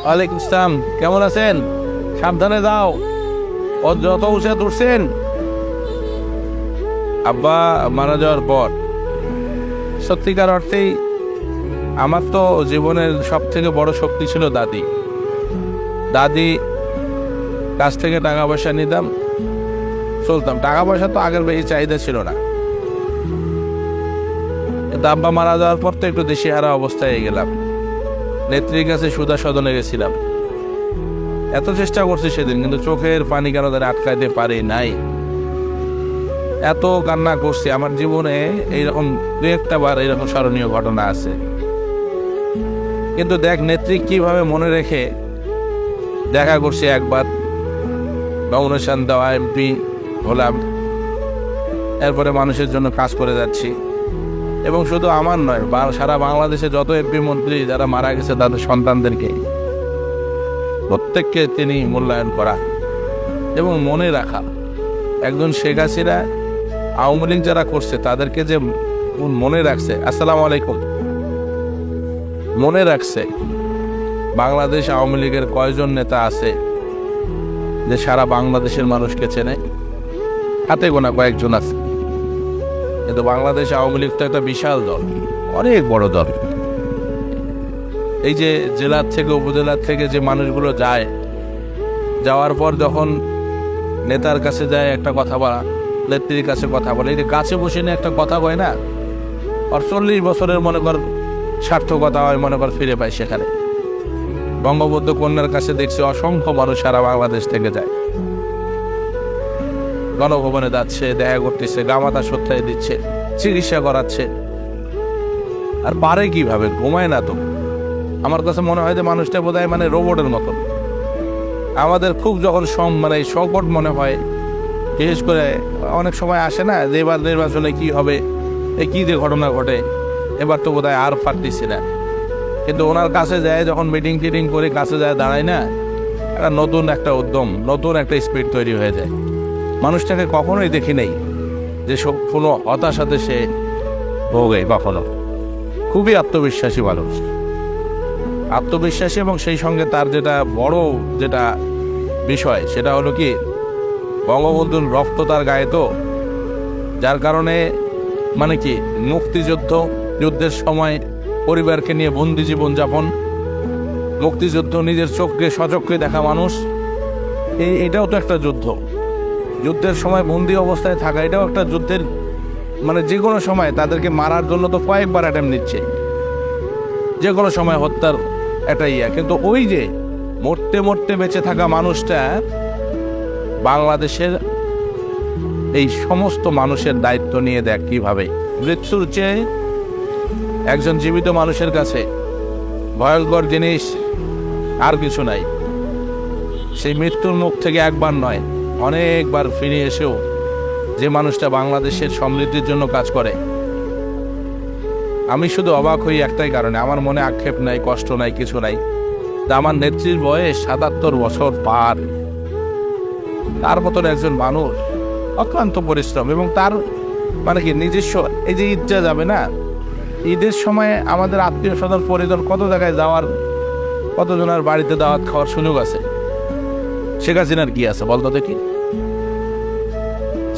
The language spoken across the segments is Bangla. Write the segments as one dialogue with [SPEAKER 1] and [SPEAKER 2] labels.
[SPEAKER 1] ওয়ালাইকুম আসসালাম। কেমন আছেন? সাবধানে যাও, ও যত উঁচে উঠছেন। আব্বা মারা যাওয়ার পর সত্যিকার অর্থেই আমার তো জীবনের সব থেকে বড় শক্তি ছিল দাদি। দাদি কাছ থেকে টাকা পয়সা নিতাম, চলতাম। টাকা পয়সা তো আগের বেশি চাহিদা ছিল না, কিন্তু আব্বা মারা যাওয়ার পর তো একটু দিশেহারা অবস্থায় গেলাম। নেত্রীর কাছে সুধা সদনে গেছিলাম, এত চেষ্টা করছি সেদিন, কিন্তু চোখের পানি কেন তারা আটকাইতে পারি নাই। এত কান্না করছি। আমার জীবনে এইরকম দু একটা বার এইরকম স্মরণীয় ঘটনা আছে। কিন্তু দেখ, নেত্রী কিভাবে মনে রেখে দেখা করছি। একবার নমিনেশন দেওয়া এমপি হলাম, এরপরে মানুষের জন্য কাজ করে যাচ্ছি। এবং শুধু আমার নয়, সারা বাংলাদেশে যত এমপি মন্ত্রী যারা মারা গেছে তাদের সন্তানদেরকে প্রত্যেককে তিনি মূল্যায়ন করা এবং মনে রাখা। একজন শেখ হাসিনা আওয়ামী লীগ যারা করছে তাদেরকে যে মনে রাখছে, আসসালামু আলাইকুম, মনে রাখছে। বাংলাদেশ আওয়ামী লীগের কয়জন নেতা আছে যে সারা বাংলাদেশের মানুষকে চেনে? হাতে গোনা কয়েকজন আছে। কিন্তু বাংলাদেশ আওয়ামী লীগ তো একটা বিশাল দল, অনেক বড় দল। এই যে জেলার থেকে উপজেলার থেকে যে মানুষগুলো যায়, যাওয়ার পর যখন নেতার কাছে যায় একটা কথা বলা, নেত্রীর কাছে কথা বলে, এই যে কাছে বসে নিয়ে একটা কথা কয় না, আর 40 বছরের মনে কর সার্থকতা হয়, মনে কর ফিরে পায় সেখানে। বঙ্গবন্ধু কন্যার কাছে দেখছি অসংখ্য মানুষ সারা বাংলাদেশ থেকে যায়, গণভবনে যাচ্ছে, দেখা করতেছে, গামাতা সত্যায় দিচ্ছে, চিকিৎসা করাচ্ছে। আর পারে কিভাবে? ঘুমায় না তো। আমার কাছে মনে হয় যে মানুষটা বোধহয় মানে রোবটের মতন। আমাদের খুব যখন মানে সংকট মনে হয়, বিশেষ করে অনেক সময় আসে না যে এবার নির্বাচনে কি হবে, এই কী যে ঘটনা ঘটে, এবার তো বোধহয় আর পারতেছি না। কিন্তু ওনার কাছে যায় যখন মিটিং টিটিং করে কাছে যায় দাঁড়ায় না, একটা নতুন একটা উদ্যম, নতুন একটা স্পিড তৈরি হয়ে যায়। মানুষটাকে কখনোই দেখি নেই যে সব কোনো হতাশাতে সে ভোগে কখনো। খুবই আত্মবিশ্বাসী মানুষ, আত্মবিশ্বাসী। এবং সেই সঙ্গে তার যেটা বড় যেটা বিষয় সেটা হলো কি, বঙ্গবন্ধুর রক্ত তার গায়ে, তো যার কারণে মানে কি যুদ্ধের সময় পরিবারকে নিয়ে বন্দি জীবনযাপন, মুক্তিযুদ্ধ নিজের চোখকে সচক্ষে দেখা মানুষ, এটাও তো একটা যুদ্ধ। যুদ্ধের সময় বন্দি অবস্থায় থাকা, এটাও একটা যুদ্ধের মানে যে কোনো সময় তাদেরকে মারার জন্য তো কয়েকবার অ্যাটেম্প নিচ্ছে, যে কোনো সময় হত্যার একটা কিন্তু ওই যে মরতে মরতে বেঁচে থাকা মানুষটা বাংলাদেশের এই সমস্ত মানুষের দায়িত্ব নিয়ে দেখ কিভাবে। মৃত্যুর চেয়ে একজন জীবিত মানুষের কাছে ভয়ঙ্কর জিনিস আর কিছু নাই। সেই মৃত্যুর মুখ থেকে একবার নয়, অনেকবার ফিরে এসেও যে মানুষটা বাংলাদেশের সমৃদ্ধির জন্য কাজ করে। আমি শুধু অবাক হই একটাই কারণে, আমার মনে আক্ষেপ নাই, কষ্ট নাই, কিছু নাই। আমার নেত্রীর বয়স 77 বছর পার, তার মতন একজন মানুষ অক্লান্ত পরিশ্রম। এবং তার মানে কি নিজস্ব, এই যে ঈদটা যাবে না, ঈদের সময় আমাদের আত্মীয় স্বজন পরিজন কত জায়গায় যাওয়ার, কতজনের বাড়িতে দাওয়াত খাওয়ার সুযোগ আছে। শেখ হাসিনার কি আছে বলতো দেখি?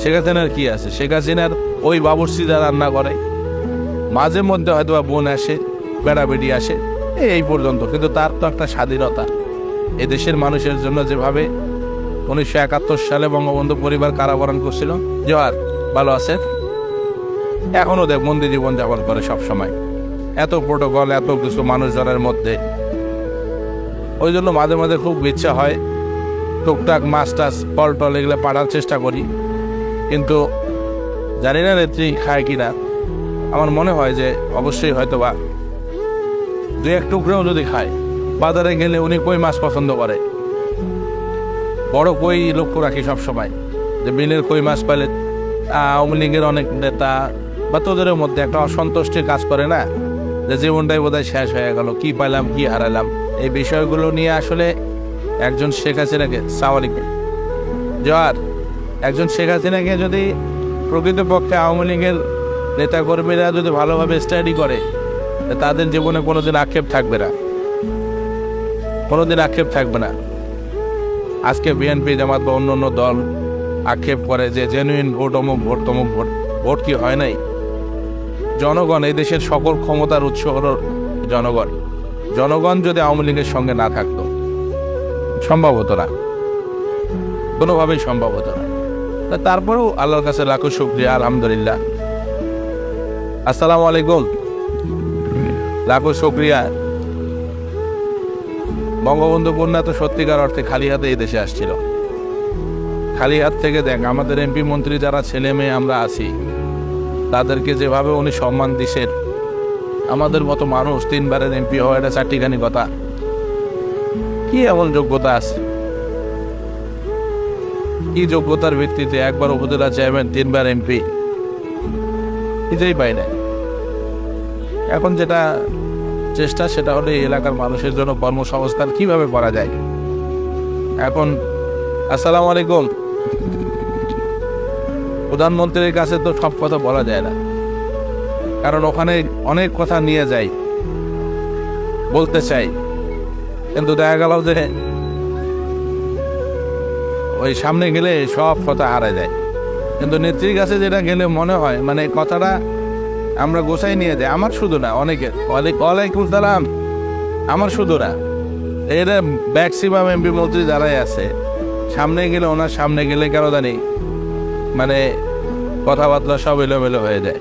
[SPEAKER 1] শেখ হাসিনার কি আছে? শেখ হাসিনার ওই বাবুর্চিরা রান্না করে, মাঝে মধ্যে হয়তো বোন আসে, বেড়াবেড়ি আসে, এই পর্যন্ত। কিন্তু তার তো একটা স্বাধীনতা। এদেশের মানুষের জন্য যেভাবে 1971 সালে বঙ্গবন্ধু পরিবার কারাবরণ করছিল, জোয়ার ভালো আছে, এখনো দেখ বন্দি জীবন যাপন করে সব সময়, এত প্রোটোকল, এত কিছু মানুষজনের মধ্যে। ওই জন্য মাঝে মাঝে খুব ইচ্ছা হয় টুকটাক মাছ টাছ ফল টল এগুলো পাঠার চেষ্টা করি, কিন্তু জানি না নেত্রী খায় কিনা। আমার মনে হয় যে অবশ্যই হয়তো বা দু এক টুকরেও যদি খায়। বাজারে গেলে উনি কই মাছ পছন্দ করে, বড় কই লক্ষ্য রাখি সবসময়, যে বিলের কই মাছ পাইলে আওয়ামী লীগের অনেক নেতা বা তোদের মধ্যে একটা অসন্তুষ্টির কাজ করে না, যে জীবনটাই বোধহয় শেষ হয়ে গেল, কি পাইলাম কি হারালাম। এই বিষয়গুলো নিয়ে আসলে একজন শেখ হাসিনাকে, সাওয়ালিকে জোয়ার, একজন শেখ হাসিনাকে যদি প্রকৃতপক্ষে আওয়ামী লীগের নেতাকর্মীরা যদি ভালোভাবে স্টাডি করে, তাদের জীবনে কোনোদিন আক্ষেপ থাকবে না। কোনোদিন আক্ষেপ থাকবে না। আজকে বিএনপি জামাত বা অন্য অন্য দল আক্ষেপ করে যে জেনুইন ভোট অমুক ভোট তমুক ভোট, ভোট কি হয় নাই? জনগণ, এই দেশের সকল ক্ষমতার উৎস হলো জনগণ। জনগণ যদি আওয়ামী লীগের সঙ্গে না থাকতো, সম্ভব হতো না, কোনোভাবেই সম্ভব হতো না। তারপরেও আল্লাহর কাছে লাখো শুকরিয়া, আলহামদুলিল্লাহ। আসসালামু আলাইকুম, লাখো শুকরিয়া। বঙ্গবন্ধু কন্যা তো সত্যিকার অর্থে খালি হাতে এই দেশে আসছিল। খালি হাত থেকে দেখ, আমাদের এমপি মন্ত্রী যারা ছেলে মেয়ে আমরা আছি, তাদেরকে যেভাবে উনি সম্মান দিছেন, আমাদের মতো মানুষ 3 বারের এমপি হওয়া এটা চারটিখানি কথা। কি এমন যোগ্যতা আছে? কি যোগ্যতার ভিত্তিতে একবার উপজেলা চেয়ারম্যান, 3 বার এমপি? নিজেই পাই না। এখন যেটা চেষ্টা, সেটা হলো এই এলাকার মানুষের জন্য কর্মসংস্থান কিভাবে করা যায়। এখন আসসালামু আলাইকুম, প্রধানমন্ত্রীর কাছে তো সব কথা বলা যায় না, কারণ ওখানে অনেক কথা নিয়ে যাই, বলতে চাই, কিন্তু দেখা গেল যে ওই সামনে গেলে সব কথা হারা যায়। কিন্তু নেত্রীর কাছে যেটা গেলে মনে হয় মানে কথাটা আমরা গোছাই নিয়ে যাই। আমার শুধু না, অনেকের। ওয়ালাইকুম সালাম। আমার শুধু না, এরা ম্যাক্সিমাম এমপি মন্ত্রী যারাই আছে, সামনে গেলে, ওনার সামনে গেলে কেন জানি মানে কথাবার্তা সব এলোমেলো হয়ে যায়।